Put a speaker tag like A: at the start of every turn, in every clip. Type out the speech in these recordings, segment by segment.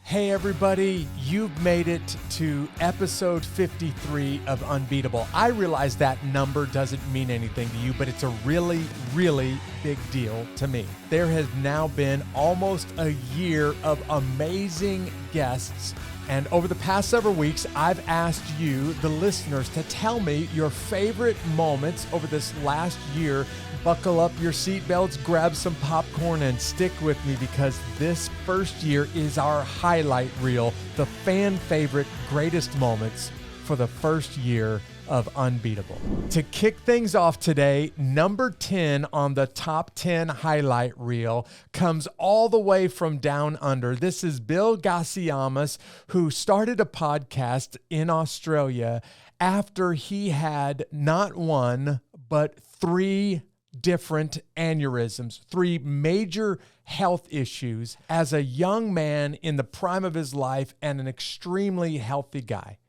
A: Hey everybody, you've made it to episode 53 of Unbeatable. I realize that number doesn't mean anything to you, but it's a really, really big deal to me. There has now been almost a year of amazing guests, and over the past several weeks, I've asked you, the listeners, to tell me your favorite moments over this last year. Buckle up your seatbelts, grab some popcorn, and stick with me because this first year is our highlight reel, the fan favorite greatest moments for the first year of Unbeatable. To kick things off today, number 10 on the top 10 highlight reel comes all the way from down under. This is Bill Gassiamas, who started a podcast in Australia after he had not one, but three different aneurysms, three major health issues as a young man in the prime of his life and an extremely healthy guy.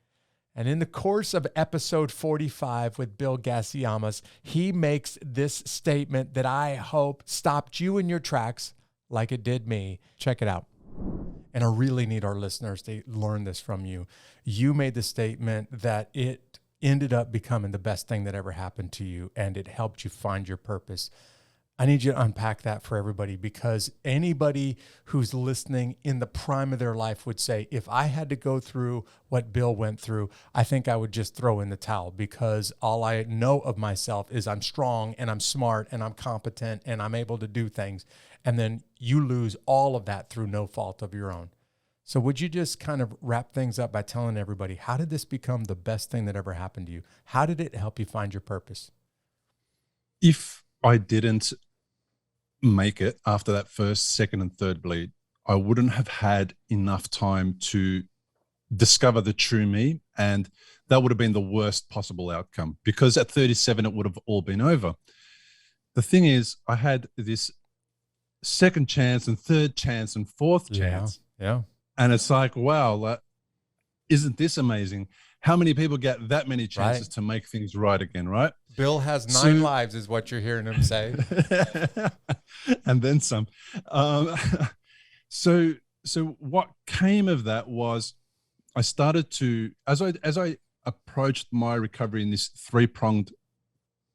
A: And in the course of episode 45 with Bill Gassiamas, he makes this statement that I hope stopped you in your tracks like it did me. Check it out. And I really need our listeners to learn this from you. You made the statement that it ended up becoming the best thing that ever happened to you, and it helped you find your purpose. I need you to unpack that for everybody, because anybody who's listening in the prime of their life would say, if I had to go through what Bill went through, I think I would just throw in the towel, because all I know of myself is I'm strong and I'm smart and I'm competent and I'm able to do things. And then you lose all of that through no fault of your own. So would you just kind of wrap things up by telling everybody, how did this become the best thing that ever happened to you? How did it help you find your purpose?
B: If I didn't make it after that first, second, and third bleed, I wouldn't have had enough time to discover the true me, and that would have been the worst possible outcome, because at 37 it would have all been over. The thing is, I had this second chance and third chance and fourth chance.
A: Yeah.
B: And it's like, wow, isn't this amazing? How many people get that many chances to make things right again, right?
A: Bill has 9 lives is what you're hearing him say.
B: And then some. So what came of that was I started to, as I approached my recovery in this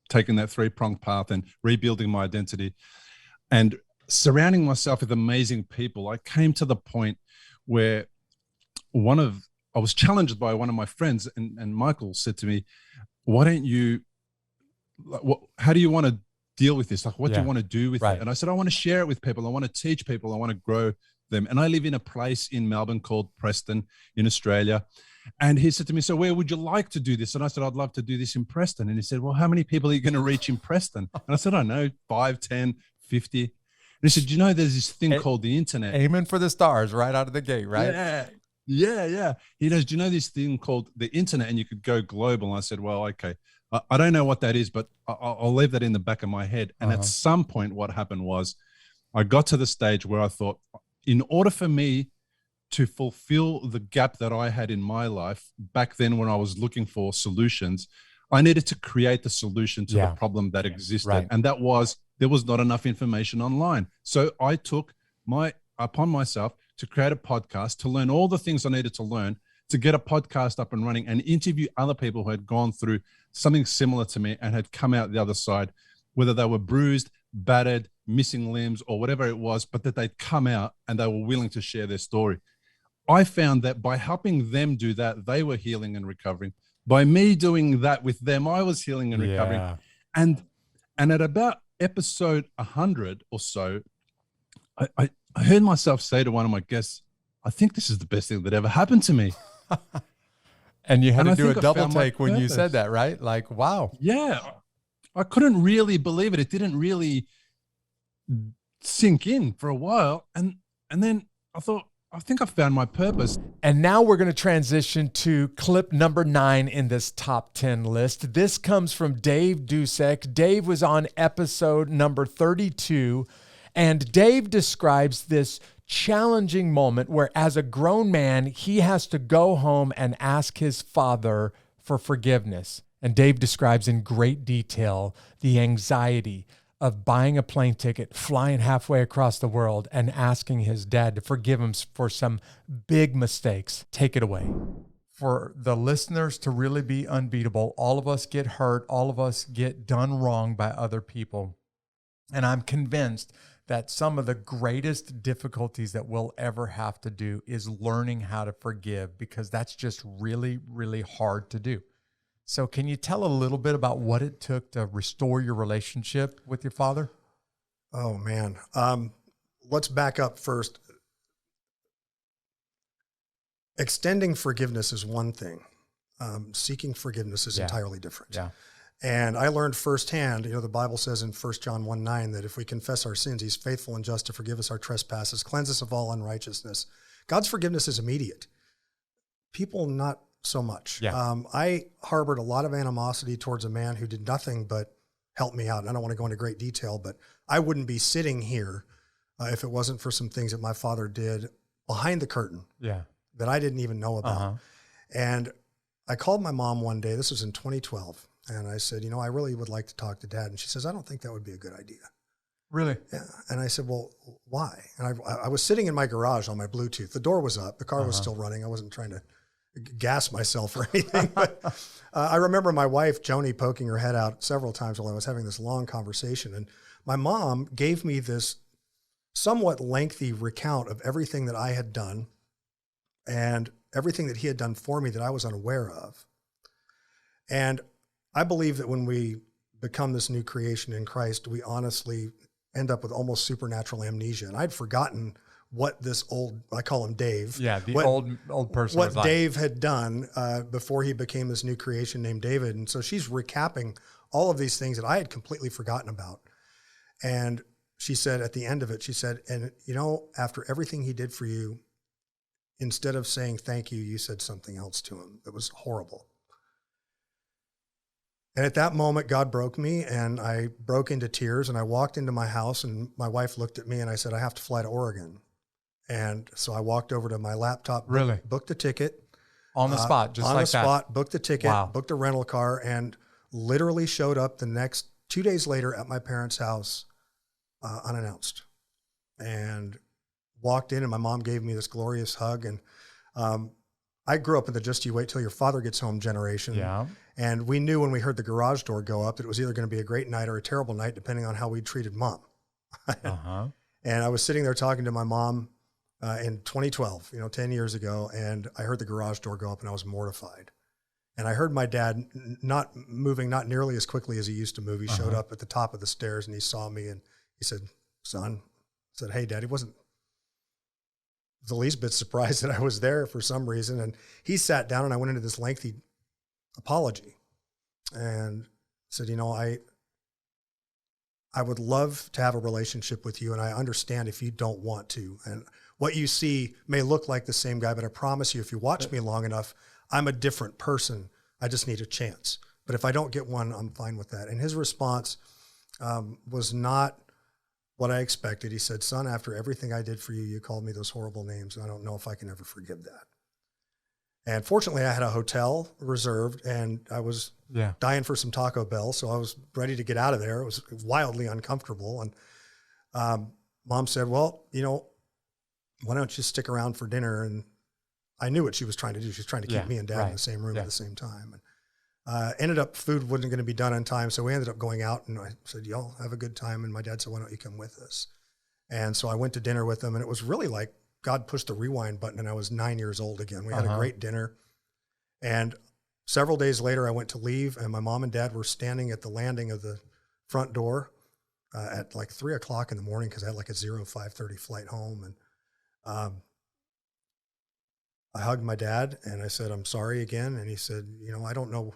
B: taking that three-pronged path and rebuilding my identity and surrounding myself with amazing people, I came to the point where I was challenged by one of my friends, and Michael said to me, why don't you, how do you want to deal with this? Like, what do you want to do with it? And I said, I want to share it with people. I want to teach people. I want to grow them. And I live in a place in Melbourne called Preston in Australia. And he said to me, so where would you like to do this? And I said, I'd love to do this in Preston. And he said, well, how many people are you going to reach in Preston? And I said, I don't know, 5, 10, 50. And he said, you know, there's this thing called the internet.
A: Aiming for the stars right out of the gate, right?
B: Yeah. He goes, do you know this thing called the internet, and you could go global? And I said, well, okay. I don't know what that is, but I'll leave that in the back of my head. And at some point, what happened was I got to the stage where I thought, in order for me to fulfill the gap that I had in my life back then when I was looking for solutions, I needed to create the solution to the problem that existed. And that was, there was not enough information online. So I took upon myself to create a podcast, to learn all the things I needed to learn, to get a podcast up and running and interview other people who had gone through something similar to me and had come out the other side, whether they were bruised, battered, missing limbs, or whatever it was, but that they'd come out and they were willing to share their story. I found that by helping them do that, they were healing and recovering. By me doing that with them, I was healing and recovering. And at about episode 100 or so, I heard myself say to one of my guests, I think this is the best thing that ever happened to me.
A: And you had to do a double take when you said that, right? Like, wow.
B: Yeah. I couldn't really believe it. It didn't really sink in for a while. And then I thought, I think I found my purpose.
A: And now we're going to transition to clip number 9 in this top 10 list. This comes from Dave Dusek. Dave was on episode number 32. And Dave describes this challenging moment where, as a grown man, he has to go home and ask his father for forgiveness. And Dave describes in great detail the anxiety, of buying a plane ticket, flying halfway across the world, and asking his dad to forgive him for some big mistakes. Take it away. For the listeners to really be unbeatable, all of us get hurt, all of us get done wrong by other people. And I'm convinced that some of the greatest difficulties that we'll ever have to do is learning how to forgive, because that's just really, really hard to do. So can you tell a little bit about what it took to restore your relationship with your father?
C: Oh, man. Let's back up first. Extending forgiveness is one thing. Seeking forgiveness is entirely different.
A: Yeah.
C: And I learned firsthand, the Bible says in 1 John 1:9 that if we confess our sins, he's faithful and just to forgive us our trespasses, cleanse us of all unrighteousness. God's forgiveness is immediate. People, not so much.
A: Yeah.
C: I harbored a lot of animosity towards a man who did nothing but help me out. And I don't want to go into great detail, but I wouldn't be sitting here if it wasn't for some things that my father did behind the curtain that I didn't even know about. And I called my mom one day, this was in 2012, and I said, I really would like to talk to Dad. And she says, I don't think that would be a good idea.
A: Really?
C: Yeah. And I said, well, why? And I was sitting in my garage on my Bluetooth. The door was up. The car was still running. I wasn't trying to gas myself or anything. But I remember my wife, Joni, poking her head out several times while I was having this long conversation. And my mom gave me this somewhat lengthy recount of everything that I had done and everything that he had done for me that I was unaware of. And I believe that when we become this new creation in Christ, we honestly end up with almost supernatural amnesia. And I'd forgotten what this old, I call him Dave.
A: Yeah, old person.
C: What Dave had done before he became this new creation named David. And so she's recapping all of these things that I had completely forgotten about. And she said at the end of it, she said, and after everything he did for you, instead of saying thank you, you said something else to him. It was horrible. And at that moment, God broke me, and I broke into tears, and I walked into my house, and my wife looked at me, and I said, I have to fly to Oregon. And so I walked over to my laptop, booked a ticket.
A: On the spot, just like that? On the
C: spot, booked the ticket, booked a rental car, and literally showed up the next 2 days later at my parents' house unannounced. And walked in, and my mom gave me this glorious hug. And I grew up in the just you wait till your father gets home generation.
A: Yeah.
C: And we knew when we heard the garage door go up that it was either going to be a great night or a terrible night, depending on how we treated mom. And I was sitting there talking to my mom in 2012, 10 years ago, and I heard the garage door go up, and I was mortified. And I heard my dad not moving, not nearly as quickly as he used to move. He showed up at the top of the stairs, and he saw me, and he said, son, I said, hey, Dad. He wasn't the least bit surprised that I was there for some reason. And he sat down, and I went into this lengthy apology and said, I would love to have a relationship with you, and I understand if you don't want to. And what you see may look like the same guy, but I promise you, if you watch me long enough, I'm a different person. I just need a chance. But if I don't get one, I'm fine with that. And his response was not what I expected. He said, son, after everything I did for you, you called me those horrible names, and I don't know if I can ever forgive that. And fortunately, I had a hotel reserved, and I was dying for some Taco Bell, so I was ready to get out of there. It was wildly uncomfortable. And Mom said, well, why don't you stick around for dinner? And I knew what she was trying to do. She was trying to keep me and Dad in the same room at the same time. And ended up, food wasn't going to be done on time, so we ended up going out, and I said, y'all have a good time. And my dad said, why don't you come with us? And so I went to dinner with them, and it was really like God pushed the rewind button, and I was 9 years old again. We had a great dinner. And several days later, I went to leave, and my mom and dad were standing at the landing of the front door at like 3 o'clock in the morning, because I had like a 5:30 flight home. And I hugged my dad, and I said, I'm sorry again. And he said, I don't know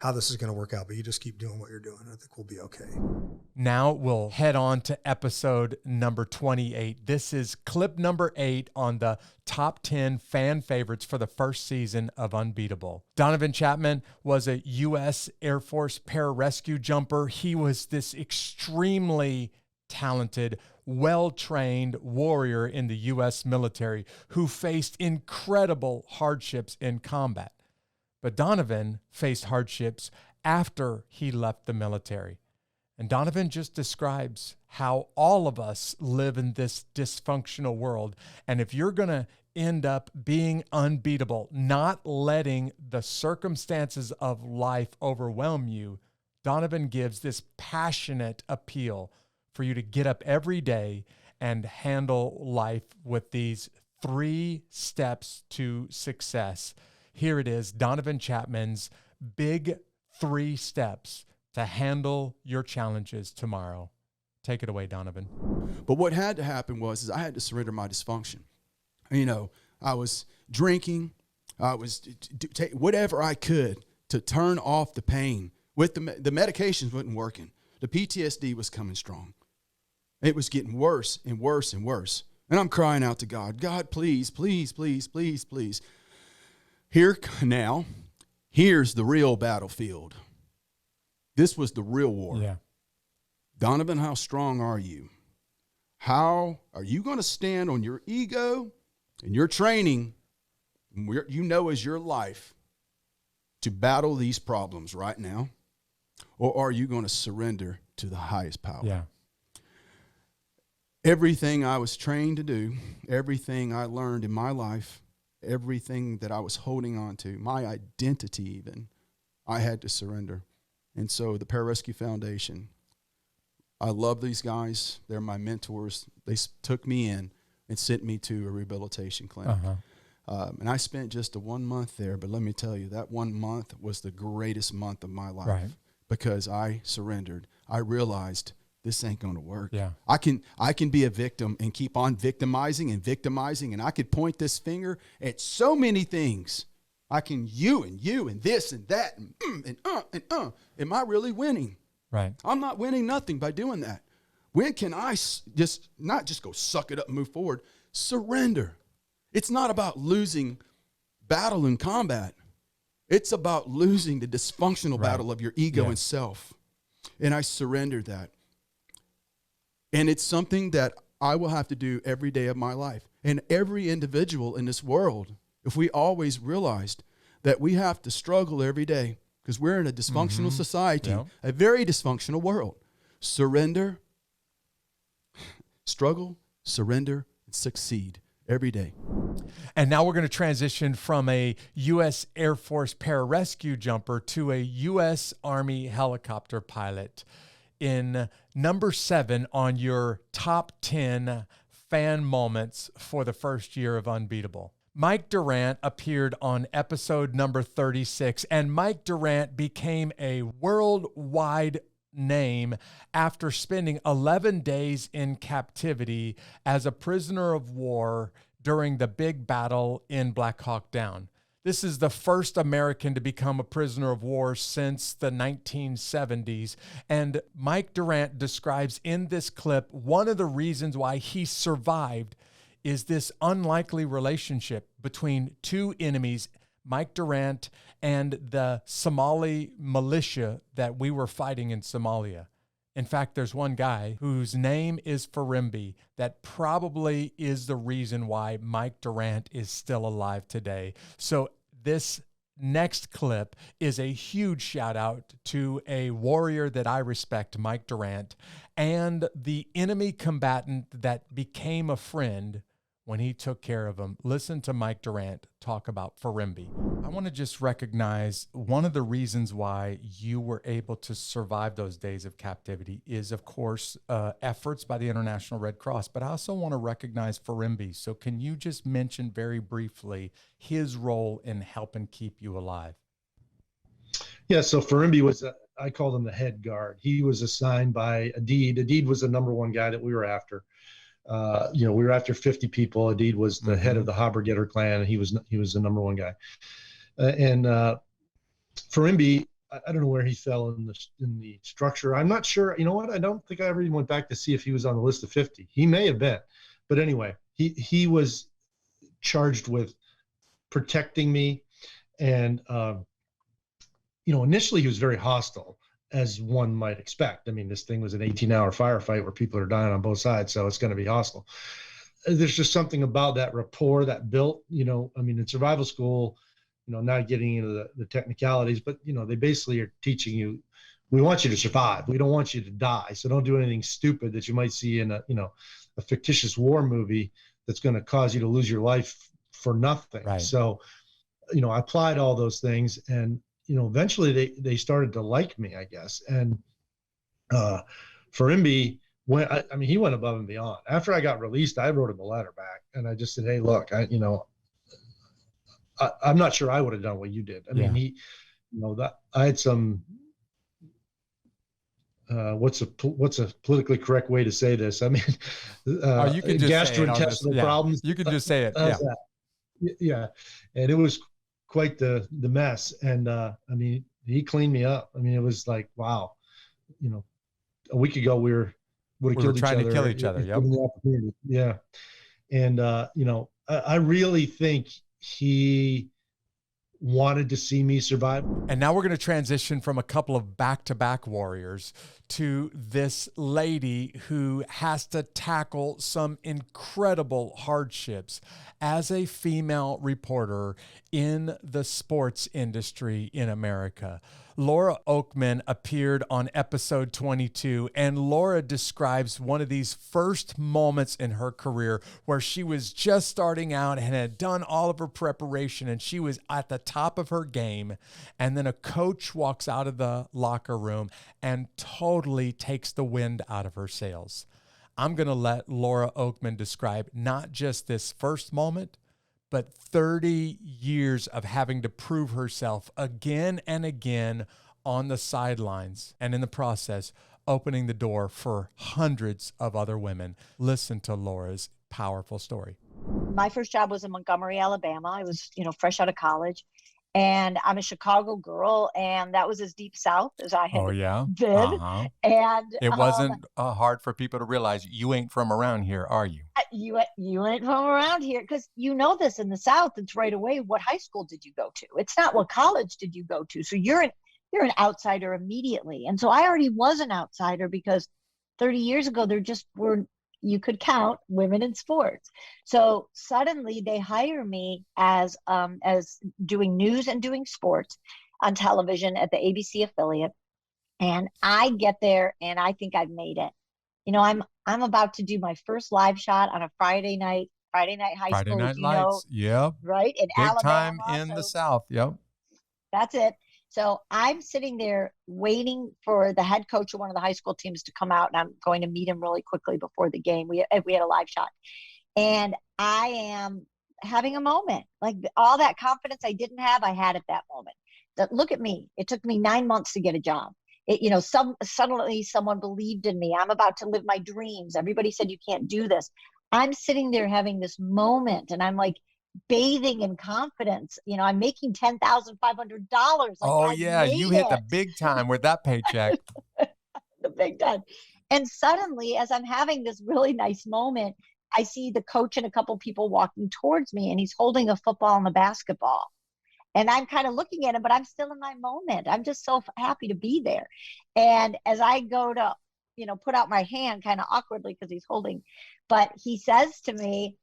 C: how this is going to work out, but you just keep doing what you're doing. I think we'll be okay.
A: Now we'll head on to episode number 28. This is clip number 8 on the top 10 fan favorites for the first season of Unbeatable. Donovan Chapman was a U.S. Air Force pararescue jumper. He was this extremely talented, well-trained warrior in the U.S. military who faced incredible hardships in combat. But Donovan faced hardships after he left the military. And Donovan just describes how all of us live in this dysfunctional world. And if you're going to end up being unbeatable, not letting the circumstances of life overwhelm you, Donovan gives this passionate appeal for you to get up every day and handle life with these 3 steps to success. Here it is, Donovan Chapman's big 3 steps to handle your challenges tomorrow. Take it away, Donovan.
D: But what had to happen was I had to surrender my dysfunction. You know, I was drinking. I was whatever I could to turn off the pain. With the medications wasn't working. The PTSD was coming strong. It was getting worse and worse and worse. And I'm crying out to God, God, please, please, please, please, please. Here's the real battlefield. This was the real war.
A: Yeah.
D: Donovan, how strong are you? How are you going to stand on your ego and your training, you know, as your life to battle these problems right now? Or are you going to surrender to the highest power?
A: Yeah.
D: Everything I was trained to do, everything I learned in my life, everything that I was holding on to, my identity even, I had to surrender. And so the Pararescue Foundation, I love these guys. They're my mentors. They took me in and sent me to a rehabilitation clinic. And I spent just 1 month there, but let me tell you, that 1 month was the greatest month of my life.
A: Right.
D: Because I surrendered. I realized this ain't going to work.
A: Yeah.
D: I can be a victim and keep on victimizing, and I could point this finger at so many things. I can you and this and that and Am I really winning?
A: Right.
D: I'm not winning nothing by doing that. When can I just not just go suck it up and move forward? Surrender. It's not about losing battle in combat. It's about losing the dysfunctional battle of your ego and self. And I surrendered that. And it's something that I will have to do every day of my life. And every individual in this world, if we always realized that we have to struggle every day because we're in a dysfunctional society, a very dysfunctional world. Surrender, struggle, surrender, and succeed every day.
A: And now we're going to transition from a U.S. Air Force pararescue jumper to a U.S. Army helicopter pilot. In number 7 on your top 10 fan moments for the first year of Unbeatable. Mike Durant appeared on episode number 36, and Mike Durant became a worldwide name after spending 11 days in captivity as a prisoner of war during the big battle in Black Hawk Down. This is the first American to become a prisoner of war since the 1970s. And Mike Durant describes in this clip one of the reasons why he survived is this unlikely relationship between two enemies, Mike Durant and the Somali militia that we were fighting in Somalia. In fact, there's one guy whose name is Farimbi that probably is the reason why Mike Durant is still alive today. So this next clip is a huge shout out to a warrior that I respect, Mike Durant, and the enemy combatant that became a friend when he took care of him. Listen to Mike Durant talk about Farimbi. I want to just recognize one of the reasons why you were able to survive those days of captivity is, of course, efforts by the International Red Cross, but I also want to recognize Farimbi. So can you just mention very briefly his role in helping keep you alive?
E: Yeah, so Farimbi was, I called him the head guard. He was assigned by Adid. Adid was the number one guy that we were after. We were after 50 people. Adid was the head of the Haber-Getter clan, and he was the number one guy. And Farimbi, I don't know where he fell in the structure. I'm not sure. You know what? I don't think I ever even went back to see if he was on the list of 50. He may have been, but anyway, he was charged with protecting me, and initially he was very hostile, as one might expect. I mean, this thing was an 18-hour firefight where people are dying on both sides, so it's going to be hostile. There's just something about that rapport that built, in survival school, not getting into the technicalities, but, they basically are teaching you we want you to survive. We don't want you to die. So don't do anything stupid that you might see in a fictitious war movie that's going to cause you to lose your life for nothing.
A: Right.
E: So, I applied all those things, and, eventually they started to like me, I guess. And for Imby, he went above and beyond. After I got released, I wrote him a letter back, and I just said, hey, look, I'm not sure I would have done what you did. I mean, that I had some, what's a politically correct way to say this? I mean,
A: you can just
E: gastrointestinal problems.
A: You can just say it.
E: Yeah. And it was quite the mess. And, he cleaned me up. I mean, it was like, wow, a week ago we would have killed each other.
A: Trying to kill each other. Yep.
E: Given the opportunity. Yeah. And, I really think he wanted to see me survive.
A: And now we're going to transition from a couple of back-to-back warriors to this lady who has to tackle some incredible hardships as a female reporter in the sports industry in America. Laura Oakman appeared on episode 22, and Laura describes one of these first moments in her career where she was just starting out and had done all of her preparation, and she was at the top of her game. And then a coach walks out of the locker room and totally takes the wind out of her sails. I'm going to let Laura Oakman describe not just this first moment, but 30 years of having to prove herself again and again on the sidelines, and in the process, opening the door for hundreds of other women. Listen to Laura's powerful story.
F: My first job was in Montgomery, Alabama. I was, fresh out of college, and I'm a Chicago girl, and that was as deep south as I had been. And
A: it wasn't hard for people to realize you ain't from around here, are you?
F: You ain't from around here, because this in the South. It's right away. What high school did you go to? It's not what college did you go to. So you're an outsider immediately. And so I already was an outsider, because 30 years ago there just were, you could count women in sports. So suddenly they hire me as doing news and doing sports on television at the ABC affiliate. And I get there and I think I've made it. I'm about to do my first live shot on a Friday night high
A: Friday
F: school.
A: Night Lights. Yep.
F: Right? In
A: Big
F: Alabama.
A: time in the South. Yep.
F: That's it. So I'm sitting there waiting for the head coach of one of the high school teams to come out, and I'm going to meet him really quickly before the game. We had a live shot, and I am having a moment. Like, all that confidence I didn't have, I had at that moment. Look at me. It took me 9 months to get a job. Suddenly someone believed in me. I'm about to live my dreams. Everybody said you can't do this. I'm sitting there having this moment, and I'm like, bathing in confidence. I'm making $10,500.
A: You hit the big time with that paycheck.
F: The big time. And suddenly, as I'm having this really nice moment, I see the coach and a couple people walking towards me, and he's holding a football and a basketball. And I'm kind of looking at him, but I'm still in my moment. I'm just so happy to be there. And as I go to, put out my hand kind of awkwardly, because he's holding, but he says to me,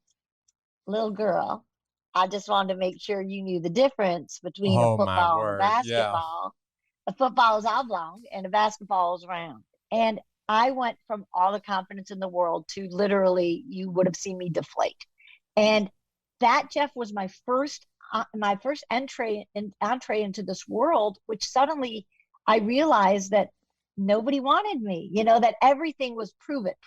F: "Little girl, I just wanted to make sure you knew the difference between a football and a basketball. Yeah. A football is oblong and a basketball is round." And I went from all the confidence in the world to literally, you would have seen me deflate. And that, Jeff, was my first entree into this world, which suddenly I realized that nobody wanted me, that everything was prove it.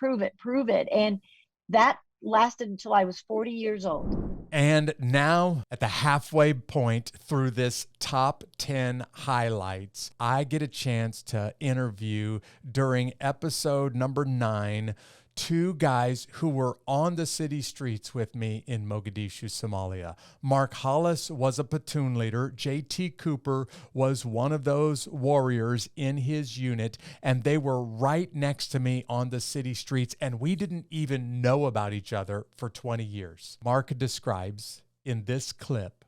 F: And that lasted until I was 40 years old.
A: And now, at the halfway point through this top 10 highlights, I get a chance to interview during episode number 9 two guys who were on the city streets with me in Mogadishu, Somalia. Mark Hollis was a platoon leader. J.T. Cooper was one of those warriors in his unit, and they were right next to me on the city streets, and we didn't even know about each other for 20 years. Mark describes in this clip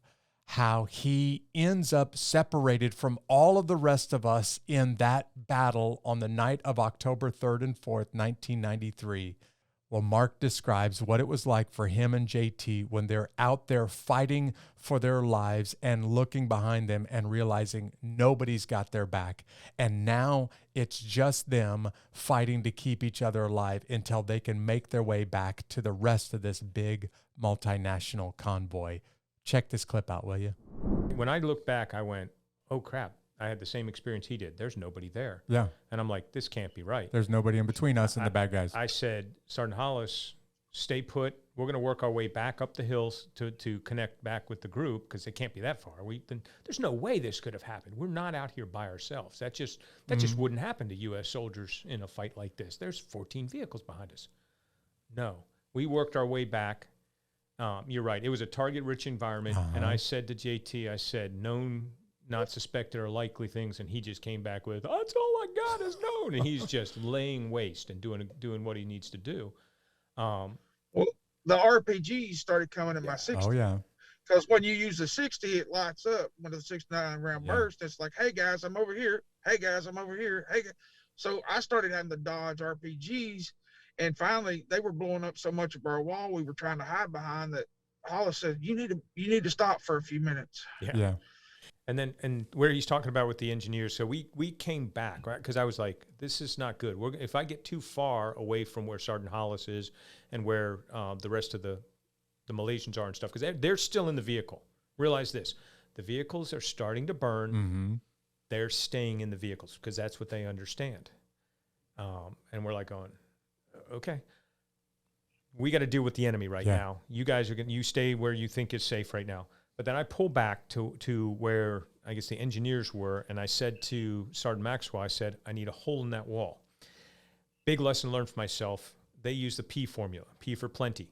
A: how he ends up separated from all of the rest of us in that battle on the night of October 3rd and 4th, 1993, Well, Mark describes what it was like for him and JT when they're out there fighting for their lives and looking behind them and realizing nobody's got their back. And now it's just them fighting to keep each other alive until they can make their way back to the rest of this big multinational convoy. Check this clip out, will you?
G: When I look back, I went, oh crap, I had the same experience he did. There's nobody there.
A: Yeah.
G: And I'm like, this can't be right.
A: There's nobody in between us and the bad guys.
G: I said, Sergeant Hollis, stay put. We're going to work our way back up the hills to connect back with the group because it can't be that far. There's no way this could have happened. We're not out here by ourselves. That just wouldn't happen to U.S. soldiers in a fight like this. There's 14 vehicles behind us. No. We worked our way back. You're right. It was a target-rich environment. And I said to JT, I said, known, not suspected or likely things, and he just came back with, that's all I got is known. And he's just laying waste and doing what he needs to do.
H: Well, the RPGs started coming in my 60.
A: Oh, yeah.
H: Because when you use the 60, it lights up. When the 69 round burst, it's like, hey, guys, I'm over here. Hey, guys, I'm over here. Hey, so I started having to dodge RPGs. And finally, they were blowing up so much of our wall we were trying to hide behind that Hollis said, you need to stop for a few minutes.
A: Yeah.
G: And where he's talking about with the engineers, so we came back, right? Because I was like, this is not good. If I get too far away from where Sergeant Hollis is and where the rest of the Malaysians are and stuff, because they're still in the vehicle. Realize this. The vehicles are starting to burn.
A: Mm-hmm.
G: They're staying in the vehicles because that's what they understand. And we're like going, okay. We got to deal with the enemy right now. You guys you stay where you think is safe right now. But then I pull back to where I guess the engineers were, and I said to Sergeant Maxwell, I said, I need a hole in that wall. Big lesson learned for myself. They use the P formula, P for plenty.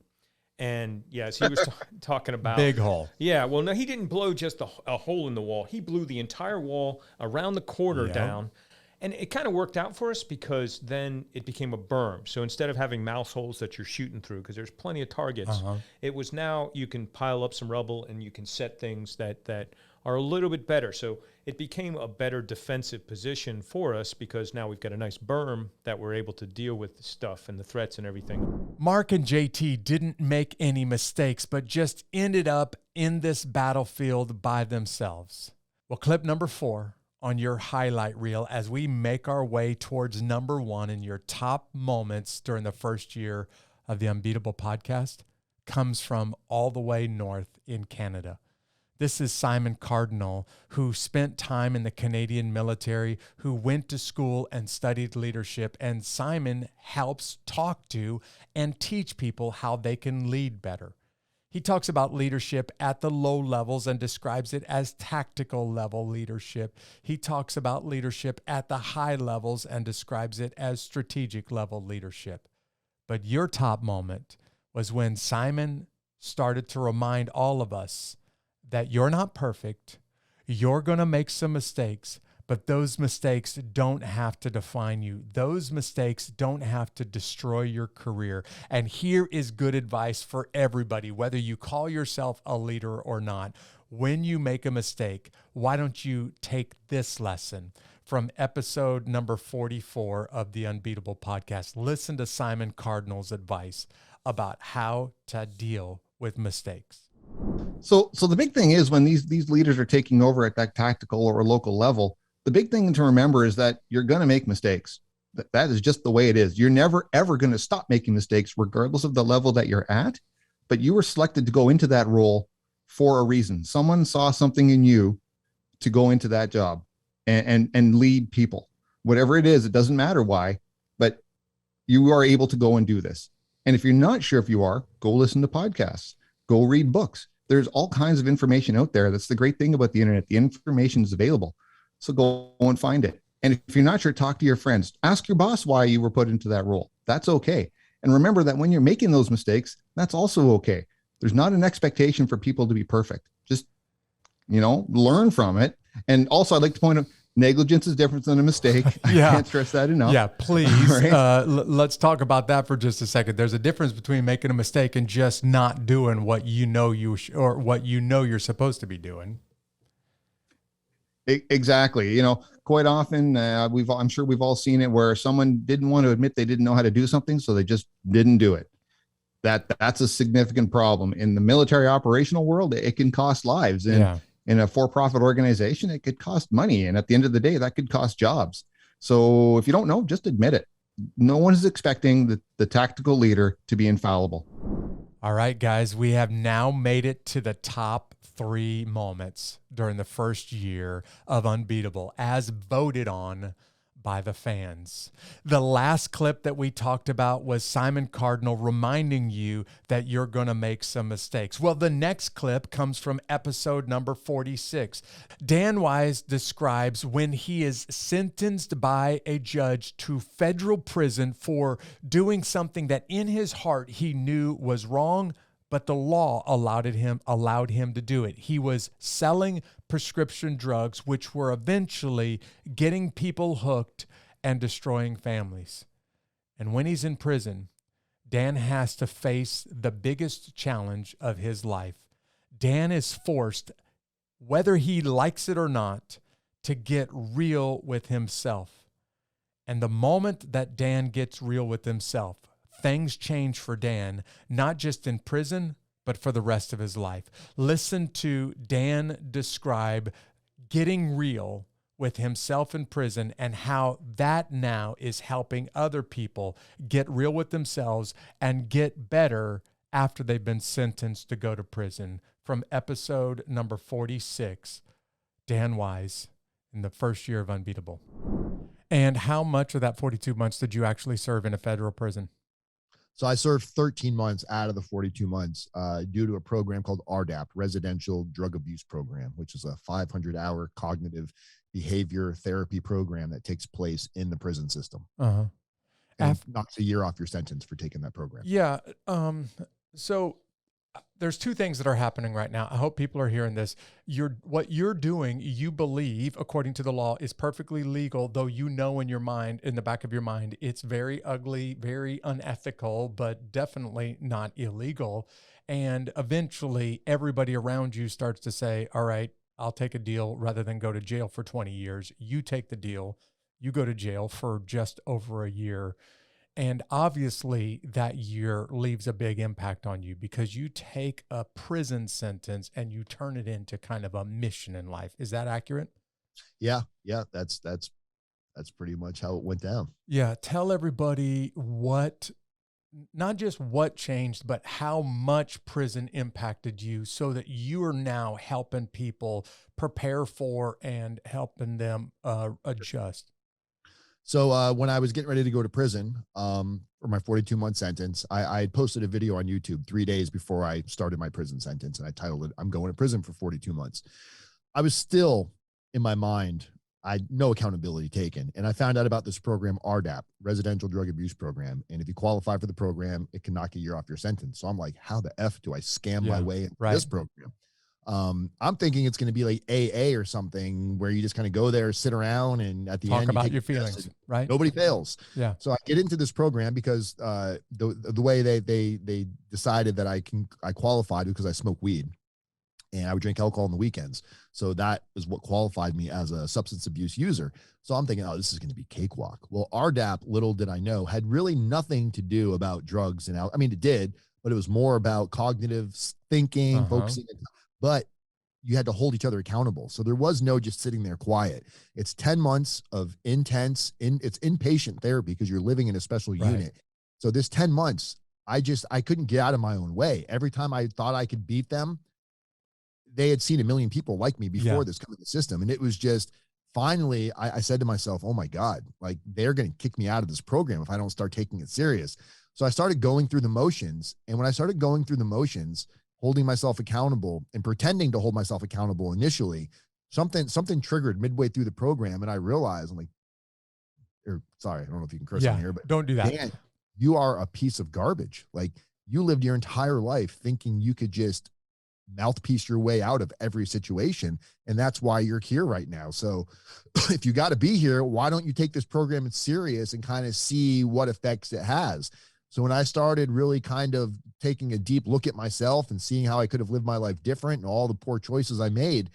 G: And yes, he was talking about
A: big hole.
G: Yeah, well, no, he didn't blow just a hole in the wall. He blew the entire wall around the corner down. And it kind of worked out for us because then it became a berm. So instead of having mouse holes that you're shooting through, because there's plenty of targets, it was now you can pile up some rubble and you can set things that are a little bit better. So it became a better defensive position for us because now we've got a nice berm that we're able to deal with the stuff and the threats and everything.
A: Mark and JT didn't make any mistakes, but just ended up in this battlefield by themselves. Well, clip number 4 on your highlight reel as we make our way towards number 1 in your top moments during the first year of the Unbeatable podcast comes from all the way north in Canada. This is Simon Cardinal, who spent time in the Canadian military, who went to school and studied leadership, and Simon helps talk to and teach people how they can lead better. He talks about leadership at the low levels and describes it as tactical level leadership. He talks about leadership at the high levels and describes it as strategic level leadership. But your top moment was when Simon started to remind all of us that you're not perfect, you're going to make some mistakes, but those mistakes don't have to define you. Those mistakes don't have to destroy your career. And here is good advice for everybody, whether you call yourself a leader or not. When you make a mistake, why don't you take this lesson from episode number 44 of the Unbeatable podcast? Listen to Simon Cardinal's advice about how to deal with mistakes.
I: So the big thing is when these leaders are taking over at that tactical or local level, the big thing to remember is that you're going to make mistakes. That is just the way it is. You're never, ever going to stop making mistakes, regardless of the level that you're at. But you were selected to go into that role for a reason. Someone saw something in you to go into that job and lead people. Whatever it is, it doesn't matter why, but you are able to go and do this. And if you're not sure if you are, go listen to podcasts, go read books. There's all kinds of information out there. That's the great thing about the internet. The information is available. So go and find it. And if you're not sure, talk to your friends. Ask your boss why you were put into that role. That's okay. And remember that when you're making those mistakes, that's also okay. There's not an expectation for people to be perfect. Just, learn from it. And also, I'd like to point out, negligence is different than a mistake. I can't stress that enough.
A: Yeah, please. Right? Let's talk about that for just a second. There's a difference between making a mistake and just not doing what what you're supposed to be doing.
I: Exactly. Quite often I'm sure we've all seen it where someone didn't want to admit they didn't know how to do something, so they just didn't do it. That's a significant problem in the military operational world. It can cost lives, and
A: Yeah.
I: in a for-profit organization, it could cost money. And at the end of the day, that could cost jobs. So if you don't know, just admit it. No one is expecting the tactical leader to be infallible.
A: All right, guys, we have now made it to the top 3 moments during the first year of Unbeatable as voted on by the fans. The last clip that we talked about was Simon Cardinal reminding you that you're going to make some mistakes. Well, the next clip comes from episode number 46. Dan Wise describes when he is sentenced by a judge to federal prison for doing something that in his heart he knew was wrong, but the law allowed him to do it. He was selling prescription drugs, which were eventually getting people hooked and destroying families. And when he's in prison, Dan has to face the biggest challenge of his life. Dan is forced, whether he likes it or not, to get real with himself. And the moment that Dan gets real with himself, things change for Dan, not just in prison, but for the rest of his life. Listen to Dan describe getting real with himself in prison and how that now is helping other people get real with themselves and get better after they've been sentenced to go to prison. From episode number 46, Dan Wise in the first year of Unbeatable. And how much of that 42 months did you actually serve in a federal prison?
J: So I served 13 months out of the 42 months due to a program called RDAP, Residential Drug Abuse Program, which is a 500-hour cognitive behavior therapy program that takes place in the prison system.
A: Uh-huh.
J: And knocks a year off your sentence for taking that program.
A: Yeah. So there's 2 things that are happening right now. I hope people are hearing this. What you're doing, you believe, according to the law, is perfectly legal, though you know in your mind, in the back of your mind, it's very ugly, very unethical, but definitely not illegal. And eventually everybody around you starts to say, all right, I'll take a deal rather than go to jail for 20 years. You take the deal. You go to jail for just over a year. And obviously that year leaves a big impact on you because you take a prison sentence and you turn it into kind of a mission in life. Is that accurate?
J: Yeah. That's pretty much how it went down.
A: Yeah. Tell everybody not just what changed, but how much prison impacted you so that you are now helping people prepare for and helping them adjust.
J: So when I was getting ready to go to prison for my 42-month sentence, I had posted a video on YouTube 3 days before I started my prison sentence, and I titled it, "I'm going to prison for 42 months." I was still, in my mind, I had no accountability taken. And I found out about this program, RDAP, Residential Drug Abuse Program. And if you qualify for the program, it can knock a year off your sentence. So I'm like, how the F do I scam my way into this program? I'm thinking it's going to be like AA or something where you just kind of go there, sit around, and at the end,
A: talk about your feelings, right?
J: Nobody fails.
A: Yeah.
J: So I get into this program because the way they decided that I qualified because I smoke weed and I would drink alcohol on the weekends. So that is what qualified me as a substance abuse user. So I'm thinking, oh, this is going to be cakewalk. Well, RDAP, little did I know, had really nothing to do about drugs and I mean, it did, but it was more about cognitive thinking, focusing. But you had to hold each other accountable. So there was no just sitting there quiet. It's 10 months of it's inpatient therapy because you're living in a special unit. So this 10 months, I couldn't get out of my own way. Every time I thought I could beat them, they had seen a million people like me before this coming to the system. And it was just, finally, I said to myself, oh my God, like they're going to kick me out of this program if I don't start taking it serious. So I started going through the motions. And when I started going through the motions, holding myself accountable and pretending to hold myself accountable initially, something triggered midway through the program. And I realized, sorry, I don't know if you can curse on here, but
A: don't do that.
J: Dan, you are a piece of garbage. Like you lived your entire life thinking you could just mouthpiece your way out of every situation. And that's why you're here right now. So if you got to be here, why don't you take this program serious and kind of see what effects it has? So when I started really kind of taking a deep look at myself and seeing how I could have lived my life different and all the poor choices I made,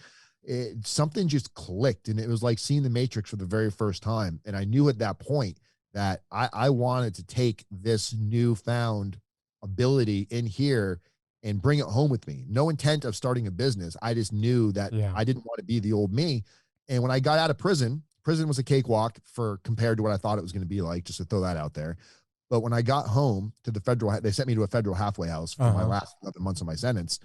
J: something just clicked. And it was like seeing the Matrix for the very first time. And I knew at that point that I wanted to take this newfound ability in here and bring it home with me. No intent of starting a business. I just knew that I didn't want to be the old me. And when I got out of prison was a cakewalk compared to what I thought it was going to be like, just to throw that out there. But when I got home to the federal, they sent me to a federal halfway house for my last 11 months of my sentence.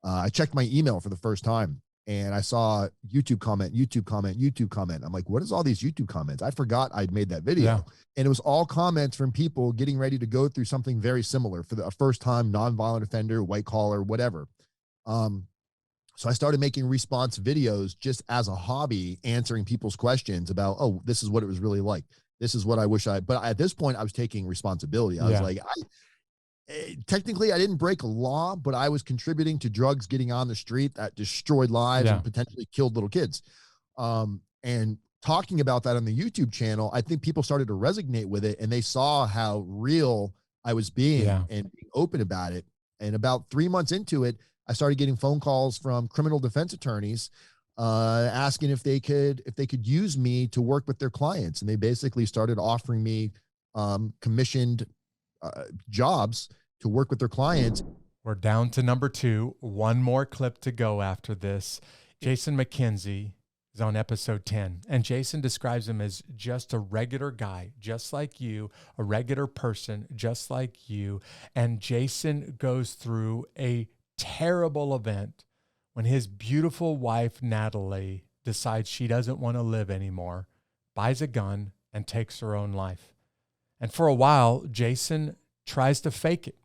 J: I checked my email for the first time and I saw YouTube comment. I'm like, what is all these YouTube comments? I forgot I'd made that video.
A: Yeah.
J: And it was all comments from people getting ready to go through something very similar for a first time, nonviolent offender, white collar, whatever. So I started making response videos just as a hobby, answering people's questions about, oh, this is what it was really like. This is what I wish but at this point I was taking responsibility. I was like, technically I didn't break a law, but I was contributing to drugs getting on the street that destroyed lives and potentially killed little kids. And talking about that on the YouTube channel, I think people started to resonate with it and they saw how real I was being and being open about it. And about 3 months into it, I started getting phone calls from criminal defense attorneys asking if they could use me to work with their clients. And they basically started offering me commissioned jobs to work with their clients.
A: We're down to number 2. One more clip to go after this. Jason McKenzie is on episode 10. And Jason describes him as just a regular guy, just like you, a regular person, just like you. And Jason goes through a terrible event when his beautiful wife, Natalie, decides she doesn't want to live anymore, buys a gun, and takes her own life. And for a while, Jason tries to fake it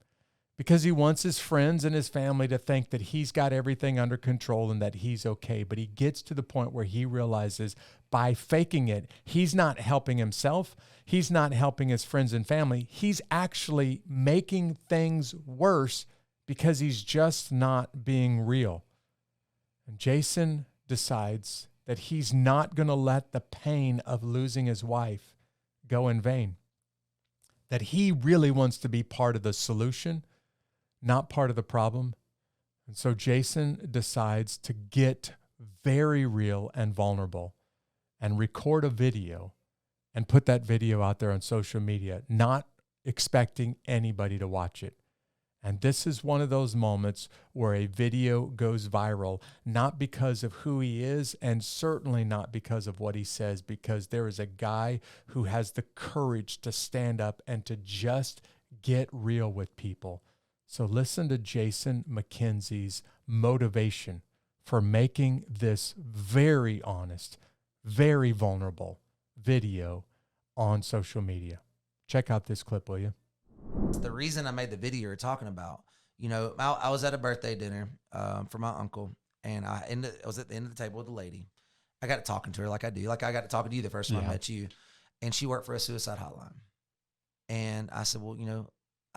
A: because he wants his friends and his family to think that he's got everything under control and that he's okay. But he gets to the point where he realizes by faking it, he's not helping himself. He's not helping his friends and family. He's actually making things worse because he's just not being real. And Jason decides that he's not going to let the pain of losing his wife go in vain. That he really wants to be part of the solution, not part of the problem. And so Jason decides to get very real and vulnerable and record a video and put that video out there on social media, not expecting anybody to watch it. And this is one of those moments where a video goes viral, not because of who he is and certainly not because of what he says, because there is a guy who has the courage to stand up and to just get real with people. So listen to Jason McKenzie's motivation for making this very honest, very vulnerable video on social media. Check out this clip, will you?
K: The reason I made the video you're talking about, I was at a birthday dinner for my uncle, and I was at the end of the table with a lady. I got to talking to her like I do. Like I got to talking to you the first time I met you. And she worked for a suicide hotline. And I said, well,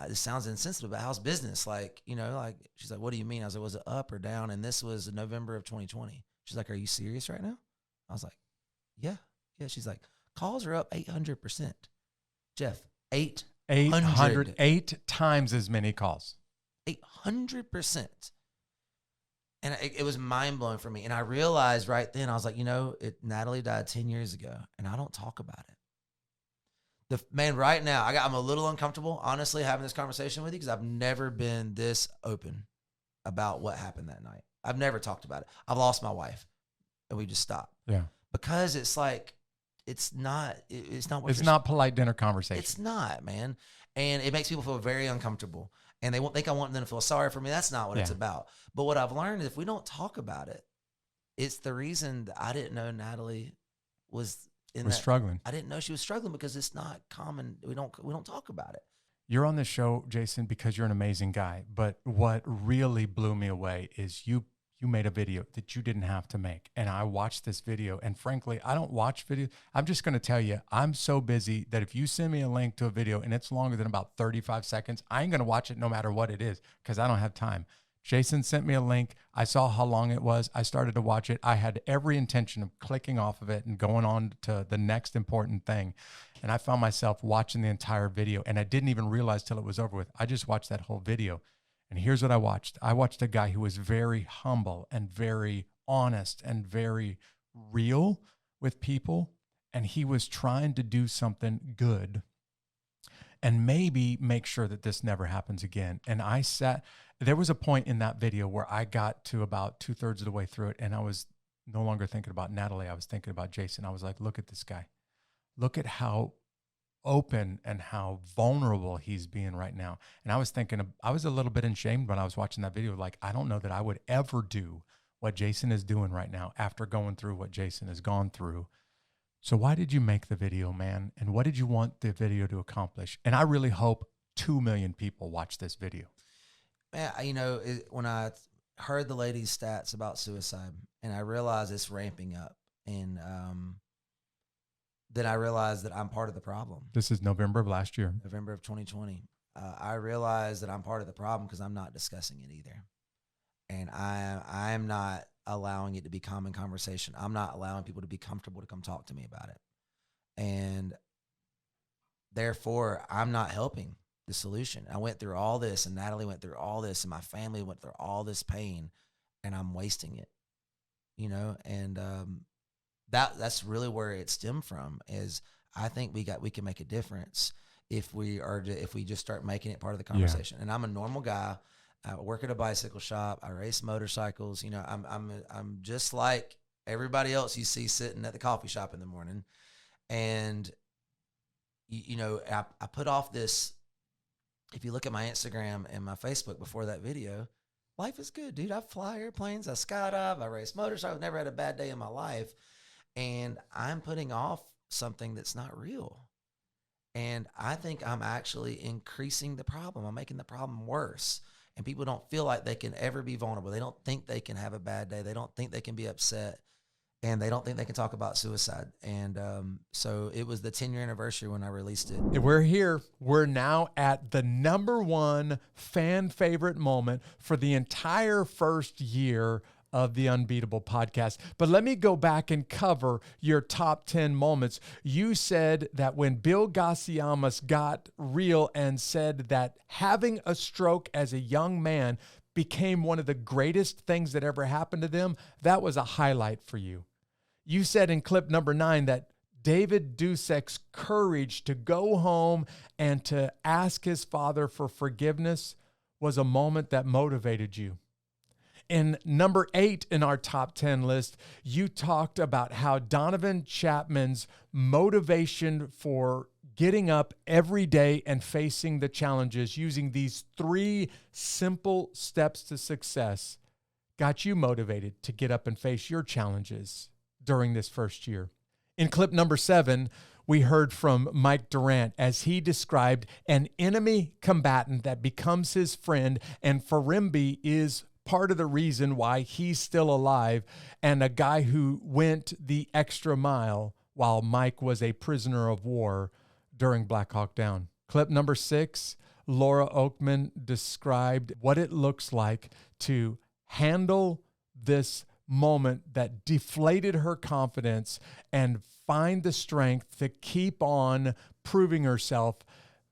K: this sounds insensitive, but how's business? Like, she's like, what do you mean? I was like, was it up or down? And this was November of 2020. She's like, are you serious right now? I was like, yeah. She's like, calls are up 800%. Jeff, 8
A: times as many calls.
K: 800%. And it was mind blowing for me. And I realized right then, I was like, Natalie died 10 years ago and I don't talk about it. Man, right now, I'm a little uncomfortable, honestly, having this conversation with you because I've never been this open about what happened that night. I've never talked about it. I've lost my wife and we just stopped.
A: Yeah.
K: Because it's like, it's not
A: polite dinner conversation.
K: It's not, man. And it makes people feel very uncomfortable. And they won't think I want them to feel sorry for me. That's not what it's about. But what I've learned is if we don't talk about it, it's the reason that I didn't know Natalie was
A: struggling.
K: I didn't know she was struggling because it's not common. We don't talk about it.
A: You're on the show, Jason, because you're an amazing guy. But what really blew me away is you made a video that you didn't have to make. And I watched this video. And frankly, I don't watch videos. I'm just going to tell you, I'm so busy that if you send me a link to a video and it's longer than about 35 seconds, I ain't going to watch it no matter what it is because I don't have time. Jason sent me a link. I saw how long it was. I started to watch it. I had every intention of clicking off of it and going on to the next important thing. And I found myself watching the entire video and I didn't even realize till it was over with. I just watched that whole video. And here's what I watched. I watched a guy who was very humble and very honest and very real with people. And he was trying to do something good. and maybe make sure that this never happens again. And there was a point in that video where I got to about 2/3 of the way through it, and I was no longer thinking about Natalie. I was thinking about Jason. I was like, look at this guy. Look at how open and how vulnerable he's being right now. And I was thinking, I was a little bit ashamed when I was watching that video. Like, I don't know that I would ever do what Jason is doing right now after going through what Jason has gone through. So why did you make the video, man? And what did you want the video to accomplish? And I really hope 2 million people watch this video.
K: Man, when I heard the lady's stats about suicide and I realized it's ramping up, and then I realized that I'm part of the problem.
A: This is November of last year.
K: November of 2020. I realized that I'm part of the problem because I'm not discussing it either. And I am not allowing it to be common conversation. I'm not allowing people to be comfortable to come talk to me about it. And therefore, I'm not helping the solution. I went through all this, and Natalie went through all this, and my family went through all this pain, and I'm wasting it, and that's really where it stemmed from. Is I think we can make a difference if we just start making it part of the conversation. Yeah. And I'm a normal guy. I work at a bicycle shop. I race motorcycles. I'm just like everybody else you see sitting at the coffee shop in the morning. And I put off this. If you look at my Instagram and my Facebook before that video, life is good, dude. I fly airplanes, I skydive, I race motorcycles. I've never had a bad day in my life. And I'm putting off something that's not real. And I think I'm actually increasing the problem. I'm making the problem worse. And people don't feel like they can ever be vulnerable. They don't think they can have a bad day. They don't think they can be upset. And they don't think they can talk about suicide. And so it was the 10-year anniversary when I released it.
A: We're here. We're now at the #1 fan favorite moment for the entire first year of the Unbeatable podcast. But let me go back and cover your top 10 moments. You said that when Bill Gassiamas got real and said that having a stroke as a young man became one of the greatest things that ever happened to them, that was a highlight for you. You said in clip number 9 that David Dussek's courage to go home and to ask his father for forgiveness was a moment that motivated you. In number 8 in our top 10 list, you talked about how Donovan Chapman's motivation for getting up every day and facing the challenges using these 3 simple steps to success got you motivated to get up and face your challenges during this first year. In clip number 7, we heard from Mike Durant as he described an enemy combatant that becomes his friend, and Farimbi is part of the reason why he's still alive, and a guy who went the extra mile while Mike was a prisoner of war during Black Hawk Down. Clip number 6, Laura Oakman described what it looks like to handle this moment that deflated her confidence and find the strength to keep on proving herself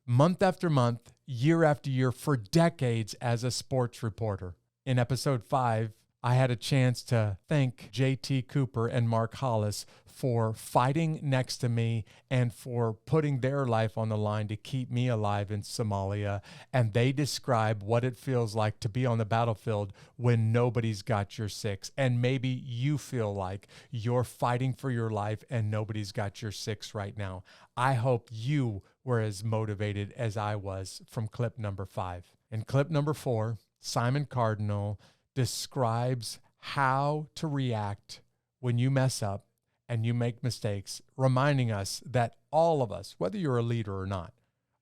A: month after month, year after year, for decades as a sports reporter. In episode 5, I had a chance to thank JT Cooper and Mark Hollis for fighting next to me and for putting their life on the line to keep me alive in Somalia. And they describe what it feels like to be on the battlefield when nobody's got your 6. And maybe you feel like you're fighting for your life and nobody's got your 6 right now. I hope you were as motivated as I was from clip number 5. In clip number 4, Simon Cardinal describes how to react when you mess up and you make mistakes, reminding us that all of us, whether you're a leader or not,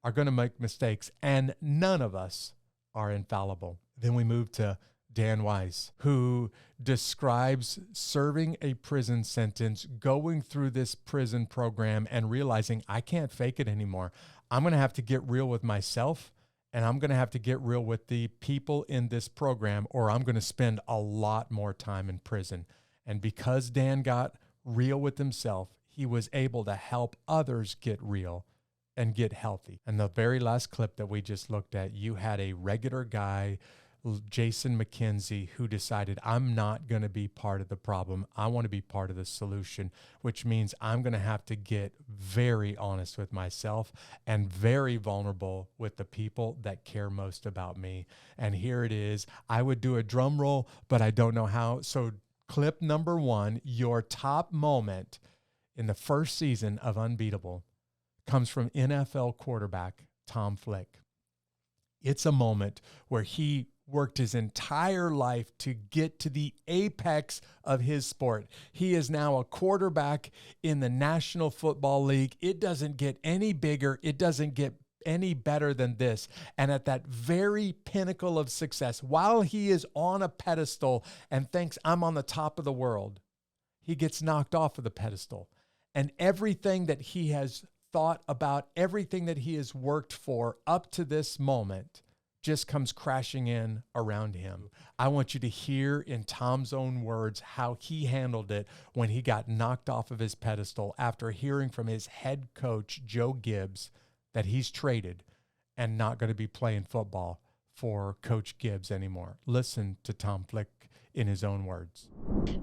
A: are going to make mistakes, and none of us are infallible. Then we move to Dan Weiss, who describes serving a prison sentence, going through this prison program and realizing I can't fake it anymore. I'm going to have to get real with myself, and I'm going to have to get real with the people in this program, or I'm going to spend a lot more time in prison. And because Dan got real with himself, he was able to help others get real and get healthy. And the very last clip that we just looked at, you had a regular guy Jason McKenzie, who decided I'm not going to be part of the problem. I want to be part of the solution, which means I'm going to have to get very honest with myself and very vulnerable with the people that care most about me. And here it is. I would do a drum roll, but I don't know how. So clip number 1, your top moment in the first season of Unbeatable comes from NFL quarterback Tom Flick. It's a moment where he worked his entire life to get to the apex of his sport. He is now a quarterback in the National Football League. It doesn't get any bigger. It doesn't get any better than this. And at that very pinnacle of success, while he is on a pedestal and thinks I'm on the top of the world, he gets knocked off of the pedestal. And everything that he has thought about, everything that he has worked for up to this moment just comes crashing in around him. I want you to hear in Tom's own words how he handled it when he got knocked off of his pedestal after hearing from his head coach, Joe Gibbs, that he's traded and not going to be playing football for Coach Gibbs anymore. Listen to Tom Flick in his own words.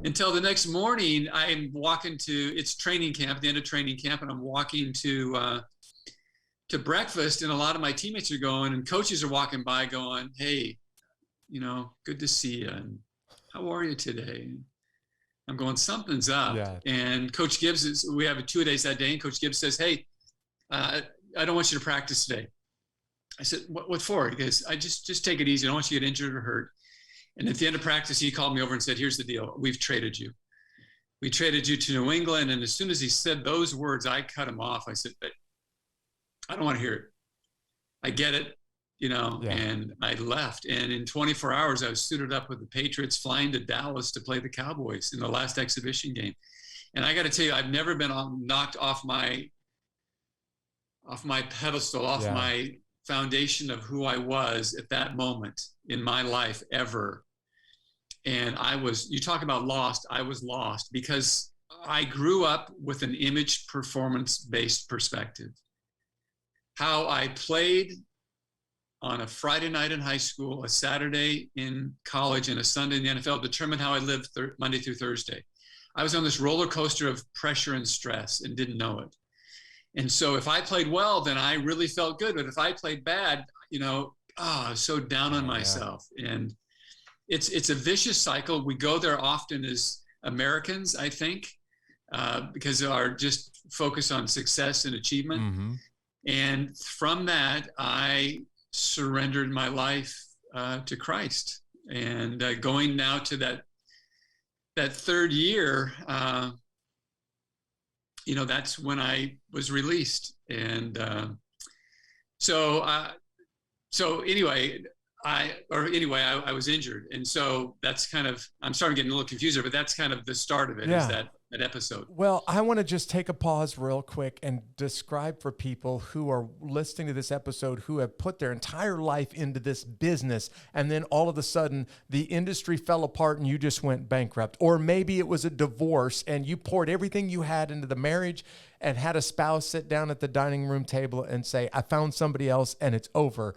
L: Until the next morning, I'm walking to, it's training camp, at the end of training camp, and I'm walking to breakfast, and a lot of my teammates are going, and coaches are walking by going, hey, good to see you, and how are you today? I'm going, something's up. Yeah. And Coach Gibbs, we have 2 days that day, and Coach Gibbs says, hey, I don't want you to practice today. I said, what for? He goes, I just take it easy. I don't want you to get injured or hurt. And at the end of practice, he called me over and said, here's the deal. We've traded you. We traded you to New England. And as soon as he said those words, I cut him off. I said, but I don't want to hear it. I get it, and I left. And in 24 hours, I was suited up with the Patriots, flying to Dallas to play the Cowboys in the last exhibition game. And I got to tell you, I've never been knocked off my pedestal, my foundation of who I was at that moment in my life ever. And you talk about lost, I was lost because I grew up with an image performance-based perspective. How I played on a Friday night in high school, a Saturday in college, and a Sunday in the NFL determined how I lived Monday through Thursday. I was on this roller coaster of pressure and stress and didn't know it. And so if I played well, then I really felt good. But if I played bad, I was so down on myself. And it's a vicious cycle. We go there often as Americans, I think, because of our just focus on success and achievement. Mm-hmm. And from that, I surrendered my life to Christ. And going now to that third year, that's when I was released. And so anyway, I was injured. And so that's kind of, I'm starting to get a little confused here, but that's kind of the start of it, is that episode.
A: Well, I want to just take a pause real quick and describe for people who are listening to this episode who have put their entire life into this business, and then all of a sudden the industry fell apart and you just went bankrupt. Or maybe it was a divorce and you poured everything you had into the marriage and had a spouse sit down at the dining room table and say, I found somebody else and it's over.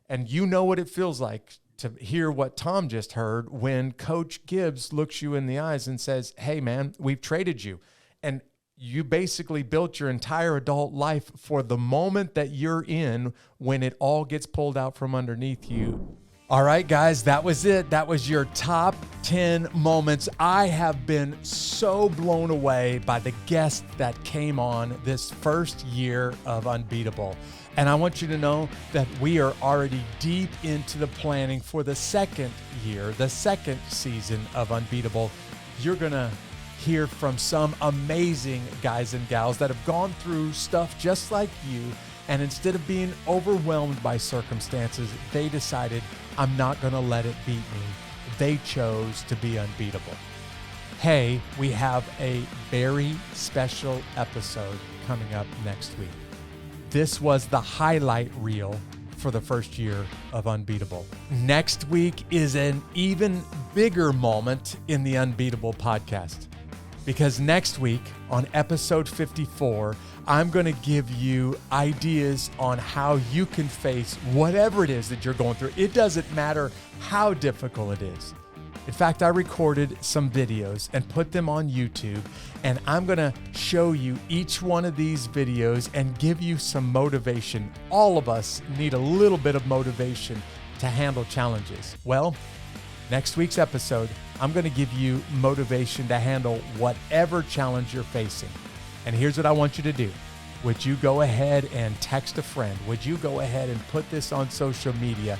A: And you know what it feels like to hear what Tom just heard when Coach Gibbs looks you in the eyes and says, hey, man, we've traded you. And you basically built your entire adult life for the moment that you're in when it all gets pulled out from underneath you. All right, guys, that was it. That was your top 10 moments. I have been so blown away by the guests that came on this first year of Unbeatable. And I want you to know that we are already deep into the planning for the second year, the second season of Unbeatable. You're going to hear from some amazing guys and gals that have gone through stuff just like you. And instead of being overwhelmed by circumstances, they decided, I'm not going to let it beat me. They chose to be unbeatable. Hey, we have a very special episode coming up next week. This was the highlight reel for the first year of Unbeatable. Next week is an even bigger moment in the Unbeatable podcast, because next week on episode 54, I'm going to give you ideas on how you can face whatever it is that you're going through. It doesn't matter how difficult it is. In fact, I recorded some videos and put them on YouTube, and I'm going to show you each one of these videos and give you some motivation. All of us need a little bit of motivation to handle challenges. Well, next week's episode, I'm going to give you motivation to handle whatever challenge you're facing. And here's what I want you to do. Would you go ahead and text a friend? Would you go ahead and put this on social media,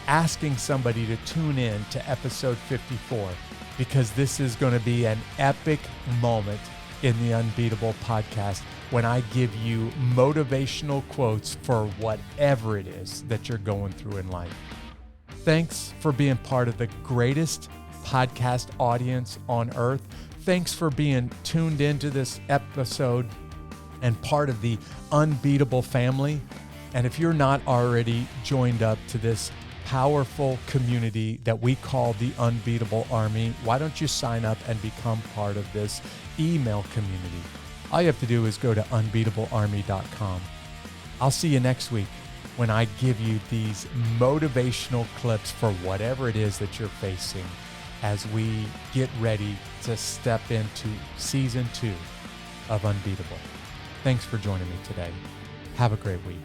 A: asking somebody to tune in to episode 54, because this is going to be an epic moment in the Unbeatable podcast when I give you motivational quotes for whatever it is that you're going through in life. Thanks for being part of the greatest podcast audience on earth. Thanks for being tuned into this episode and part of the Unbeatable family. And if you're not already joined up to this powerful community that we call the Unbeatable Army, why don't you sign up and become part of this email community? All you have to do is go to unbeatablearmy.com. I'll see you next week when I give you these motivational clips for whatever it is that you're facing as we get ready to step into season 2 of Unbeatable. Thanks for joining me today. Have a great week.